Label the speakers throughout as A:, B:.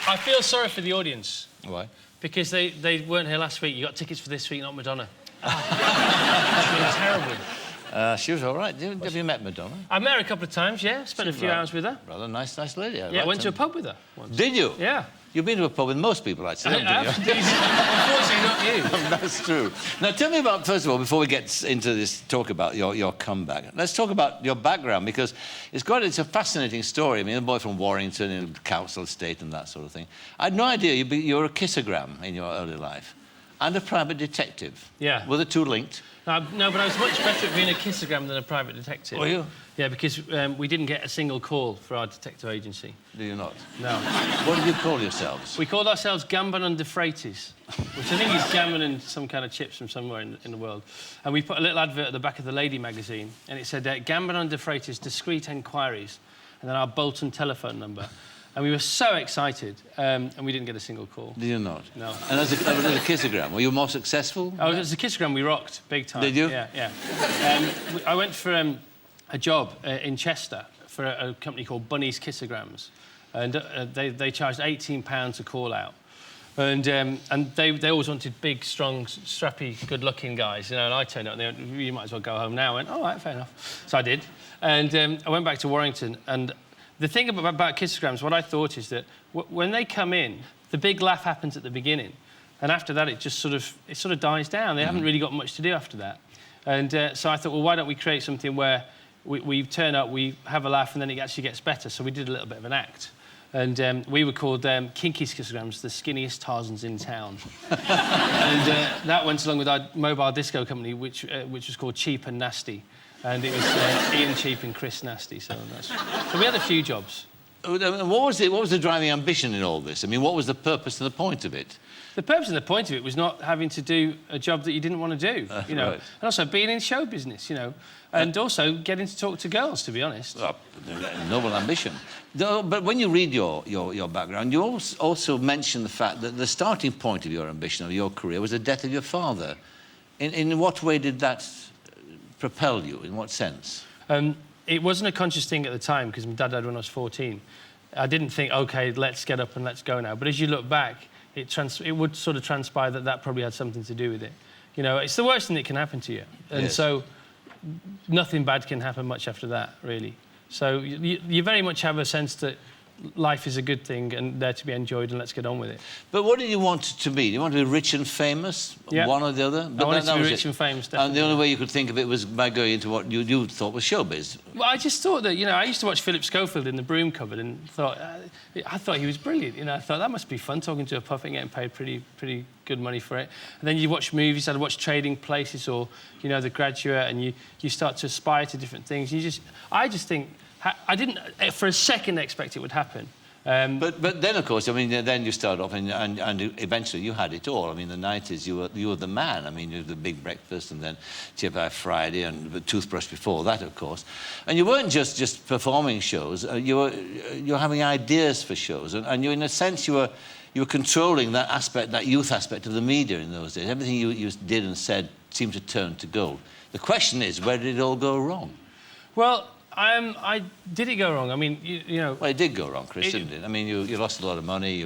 A: I feel sorry for the audience.
B: Why?
A: Because they weren't here last week. You got tickets for this week, not Madonna. It's been terrible.
B: She was all right. Have you met Madonna?
A: I met her a couple of times, yeah. Spent a few hours with her.
B: Rather nice lady.
A: Yeah, went to a pub with her once.
B: Did you?
A: Yeah.
B: You've been to a pub with most people, actually, haven't you?
A: Unfortunately, not you.
B: That's true. Now, tell me about, first of all, before we get into this talk about your comeback, let's talk about your background, because it's a fascinating story. I mean, a boy from Warrington in council estate and that sort of thing. I had no idea you were a kissogram in your early life and a private detective.
A: Yeah.
B: Were the two linked?
A: No, but I was much better at being a kissogram than a private detective.
B: Were you?
A: Yeah, because we didn't get a single call for our detective agency.
B: Do you not?
A: No.
B: What did you call yourselves?
A: We called ourselves Gambon and Defreites, which I think is gammon and some kind of chips from somewhere in the world. And we put a little advert at the back of the Lady magazine, and it said, Gambon and Defreites, discreet enquiries, and then our Bolton telephone number. And we were so excited, and we didn't get a single call.
B: Did you not?
A: No.
B: And as a kissogram, were you more successful?
A: Oh, as a kissogram, we rocked, big time.
B: Did you?
A: Yeah, yeah. I went for a job in Chester for a company called Bunny's Kissograms, and they charged £18 a call out. And they always wanted big, strong, strappy, good-looking guys, you know, and I turned up and they went, you might as well go home now. I went, all right, fair enough. So I did. And I went back to Warrington, and the thing about kissograms, what I thought is that when they come in, the big laugh happens at the beginning, and after that it just sort of dies down. They haven't really got much to do after that. And so I thought, well, why don't we create something where we turn up, we have a laugh, and then it actually gets better. So we did a little bit of an act. And we were called Kinky's Kissograms, the skinniest Tarzans in town. And that went along with our mobile disco company, which was called Cheap and Nasty. And it was Ian Cheap and Chris Nasty. So we had a few jobs.
B: What was the driving ambition in all this? I mean, what was the purpose and the point of it?
A: The purpose and the point of it was not having to do a job that you didn't want to do, you know. Right. And also being in show business, you know, and also getting to talk to girls, to be honest.
B: Well, noble ambition. But when you read your background, you also mention the fact that the starting point of your ambition, of your career, was the death of your father. In what way did that propel you? In what sense?
A: It wasn't a conscious thing at the time, because my dad died when I was 14. I didn't think, OK, let's get up and let's go now. But as you look back, it would sort of transpire that probably had something to do with it. You know, it's the worst thing that can happen to you. And yes. So nothing bad can happen much after that, really. So you very much have a sense that life is a good thing and there to be enjoyed, and let's get on with it.
B: But what did you want to be? Do you want to be rich and famous?
A: Yeah.
B: One or the other?
A: But I wanted to be rich and famous, definitely.
B: And the only way you could think of it was by going into what you thought was showbiz.
A: Well, I just thought that, you know, I used to watch Philip Schofield in The Broom Cupboard and I thought he was brilliant, you know. I thought that must be fun, talking to a puppet and getting paid pretty good money for it. And then you watch movies, I'd watch Trading Places or, you know, The Graduate, and you start to aspire to different things. I just think, I didn't for a second expect it would happen.
B: But then, of course, I mean, then you started off and eventually you had it all. I mean, the 90s, you were the man. I mean, you had the Big Breakfast and then TFI Friday and the Toothbrush before that, of course. And you weren't just performing shows. You were having ideas for shows. And you, in a sense, you were controlling that aspect, that youth aspect of the media in those days. Everything you did and said seemed to turn to gold. The question is, where did it all go wrong?
A: Well, did it go wrong? I mean, you know...
B: Well, it did go wrong, Chris, didn't it? I mean, you lost a lot of money.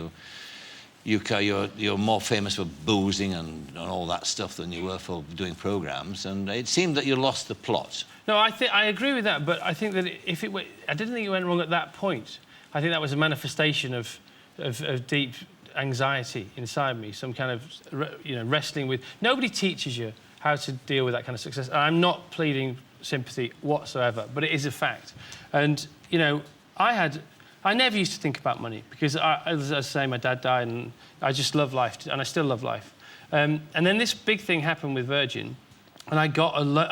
B: You're more famous for boozing and all that stuff than you were for doing programmes, and it seemed that you lost the plot.
A: No, I agree with that, but I think that I didn't think it went wrong at that point. I think that was a manifestation of deep anxiety inside me, some kind of, you know, wrestling with... Nobody teaches you how to deal with that kind of success. And I'm not pleading sympathy whatsoever, but it is a fact. And, you know, I never used to think about money because, as I say, my dad died and I just love life, and I still love life. And then this big thing happened with Virgin, and I got a lot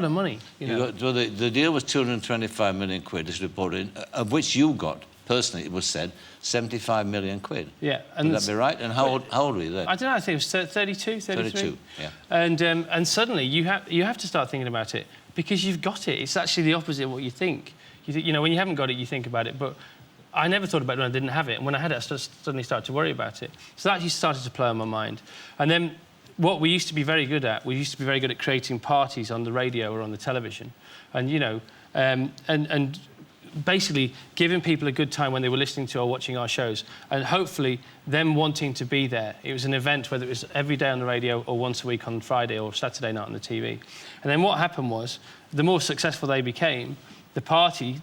A: of money. You know?
B: So the deal was 225 million quid, this reported, of which you got, personally, it was said, 75 million quid.
A: Yeah.
B: And would that be right? And how old were you then?
A: I don't know, I think it was 32, 33.
B: 32, yeah.
A: And suddenly you have to start thinking about it because you've got it. It's actually the opposite of what you think. You know, when you haven't got it, you think about it, but I never thought about it when I didn't have it. And when I had it, I suddenly started to worry about it. So that just started to play on my mind. And then what we used to be very good at, creating parties on the radio or on the television. And, you know, and basically giving people a good time when they were listening to or watching our shows, and hopefully them wanting to be there. It was an event, whether it was every day on the radio or once a week on Friday or Saturday night on the TV. And then what happened was, the more successful they became, the party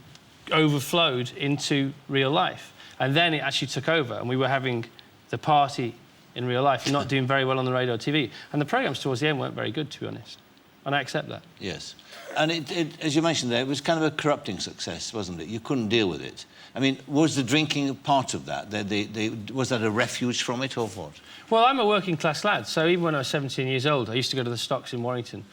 A: overflowed into real life. And then it actually took over, and we were having the party in real life and not doing very well on the radio or TV. And the programmes towards the end weren't very good, to be honest. And I accept that.
B: Yes. And as you mentioned there, it was kind of a corrupting success, wasn't it? You couldn't deal with it. I mean, was the drinking part of that? Was that a refuge from it, or what?
A: Well, I'm a working-class lad, so even when I was 17 years old, I used to go to the Stocks in Warrington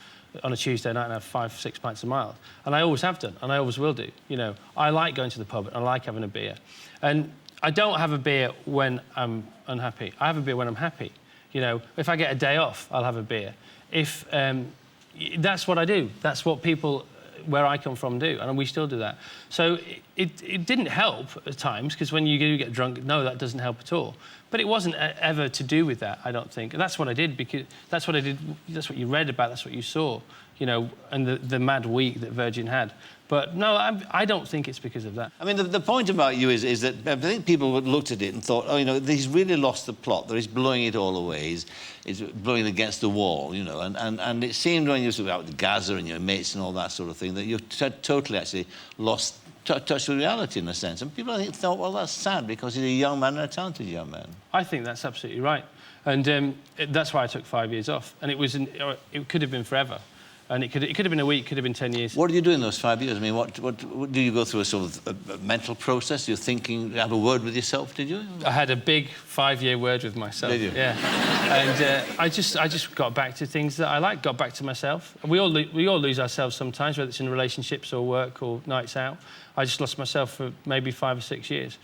A: on a Tuesday night and have 5-6 pints a mile. And I always have done, and I always will do. You know, I like going to the pub, and I like having a beer. And I don't have a beer when I'm unhappy. I have a beer when I'm happy. You know, if I get a day off, I'll have a beer. If... that's what I do. That's what people where I come from do, and we still do that. So it didn't help at times, because when you do get drunk, no, that doesn't help at all. But it wasn't ever to do with that, I don't think. And that's what I did, because that's what I did. That's what you read about. That's what you saw, you know, and the mad week that Virgin had. But no, I don't think it's because of that.
B: I mean, the point about you is that I think people looked at it and thought, oh, you know, he's really lost the plot. He's blowing it all away. He's blowing against the wall, you know. And it seemed when you were out with Gaza and your mates and all that sort of thing that you totally actually lost touch with reality in a sense. And people, I think, thought, well, that's sad because he's a young man and a talented young man.
A: I think that's absolutely right. And that's why I took 5 years off. And it could have been forever. And it could have been a week, could have been 10 years.
B: What did you do in those 5 years? I mean, what do you go through a sort of a mental process? You're thinking, have a word with yourself, did you?
A: I had a big 5-year word with myself.
B: Did you?
A: Yeah. And I just got back to things that I like, got back to myself. We all lose ourselves sometimes, whether it's in relationships or work or nights out. I just lost myself for maybe 5 or 6 years.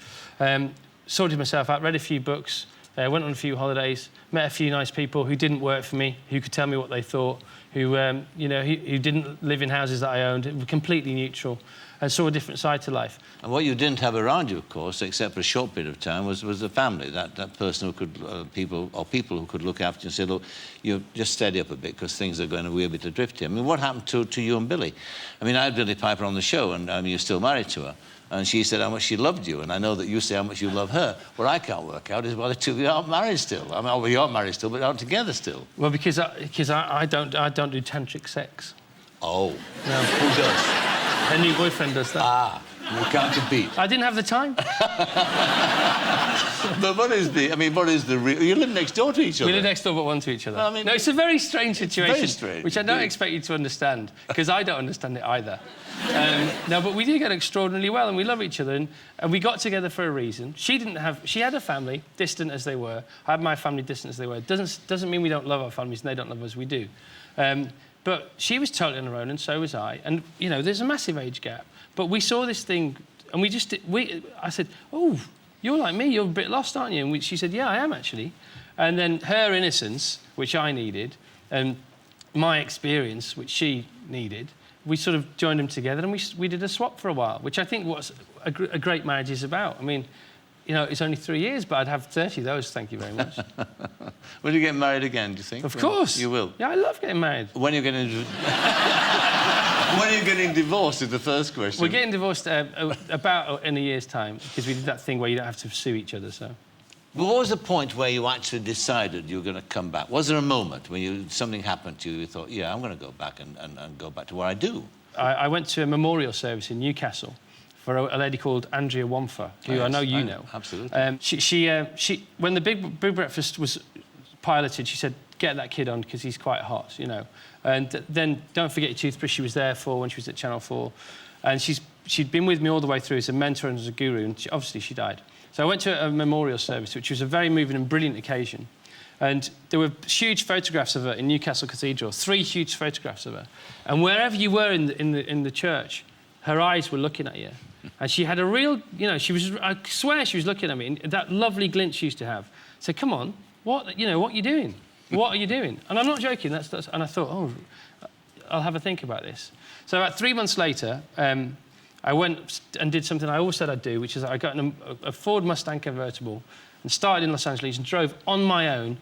A: Sorted myself out, read a few books, went on a few holidays, met a few nice people who didn't work for me, who could tell me what they thought, who didn't live in houses that I owned, were completely neutral, and saw a different side to life.
B: And what you didn't have around you, of course, except for a short period of time, was the family, that person who could, people who could look after you and say, look, you just steady up a bit because things are going to be a bit adrift here. I mean, what happened to you and Billie? I mean, I had Billie Piper on the show, and I mean, you're still married to her. And she said how much she loved you, and I know that you say how much you love her. What I can't work out is why the two of you aren't married still. I mean, well, you are married still, but aren't together still.
A: Well, because I don't do tantric sex.
B: Oh.
A: No.
B: Who does?
A: Her new boyfriend does that.
B: Ah, you can't compete.
A: I didn't have the time.
B: But what is the real... You live next door to each other.
A: We live next door but one to each other.
B: I mean,
A: no, it's a very strange situation.
B: Very strange.
A: Which I don't expect you to understand, because I don't understand it either. No, but we do get extraordinarily well, and we love each other, and we got together for a reason. She had a family, distant as they were. I had my family, distant as they were. Doesn't mean we don't love our families and they don't love us, we do. But she was totally on her own, and so was I. And, you know, there's a massive age gap. But we saw this thing, and I said, oh, you're like me, you're a bit lost, aren't you? And she said, yeah, I am, actually. And then her innocence, which I needed, and my experience, which she needed, we sort of joined them together, and we did a swap for a while, which I think what a great marriage is about. I mean, you know, it's only 3 years, but I'd have 30 of those, thank you very much.
B: Will you get married again, do you think?
A: Of course.
B: You will?
A: Yeah, I love getting married.
B: When are you getting... When are you getting divorced is the first question.
A: We're getting divorced about in a year's time, because we did that thing where you don't have to sue each other, so...
B: But what was the point where you actually decided you were going to come back? Was there a moment when something happened to you, you thought, yeah, I'm going to go back and go back to what I do?
A: I went to a memorial service in Newcastle for a lady called Andrea Wamfer, who I know you know.
B: Absolutely.
A: She when the big breakfast was piloted, she said, get that kid on because he's quite hot, you know. And then don't forget your toothbrush. She was there for when she was at Channel 4, and she'd been with me all the way through as a mentor and as a guru, and obviously she died. So I went to a memorial service, which was a very moving and brilliant occasion. And there were huge photographs of her in Newcastle Cathedral, 3 huge photographs of her. And wherever you were in the church, her eyes were looking at you. And she had a real, you know, I swear she was looking at me, and that lovely glint she used to have. I said, come on, what are you doing? What are you doing? And I'm not joking, and I thought, oh, I'll have a think about this. So about 3 months later, I went and did something I always said I'd do, which is I got a Ford Mustang convertible and started in Los Angeles and drove on my own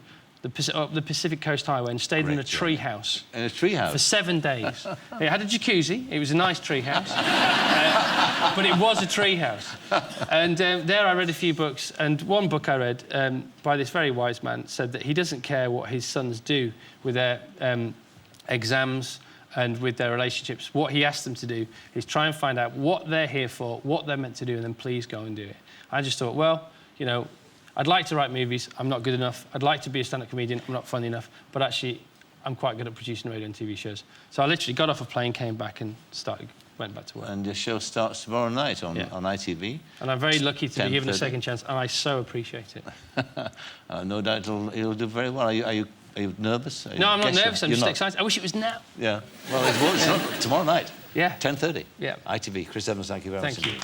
A: up the Pacific Coast Highway and stayed in a tree house.
B: In a tree house?
A: For 7 days. It had a jacuzzi. It was a nice tree house. But it was a tree house. And there I read a few books. And one book I read by this very wise man said that he doesn't care what his sons do with their exams and with their relationships. What he asked them to do is try and find out what they're here for, what they're meant to do, and then please go and do it. I just thought, well, you know, I'd like to write movies, I'm not good enough. I'd like to be a stand-up comedian, I'm not funny enough. But actually, I'm quite good at producing radio and TV shows. So I literally got off a plane, came back and went back to work.
B: And your show starts tomorrow night on ITV.
A: And I'm very lucky to be given a second chance, and I so appreciate it.
B: No doubt it'll do very well. Are you nervous?
A: No, I'm not nervous, I'm just excited. I wish it was now.
B: Yeah. Well, it's not tomorrow night.
A: Yeah.
B: 10:30.
A: Yeah.
B: ITV. Chris Evans, thank you very much.
A: Thank you.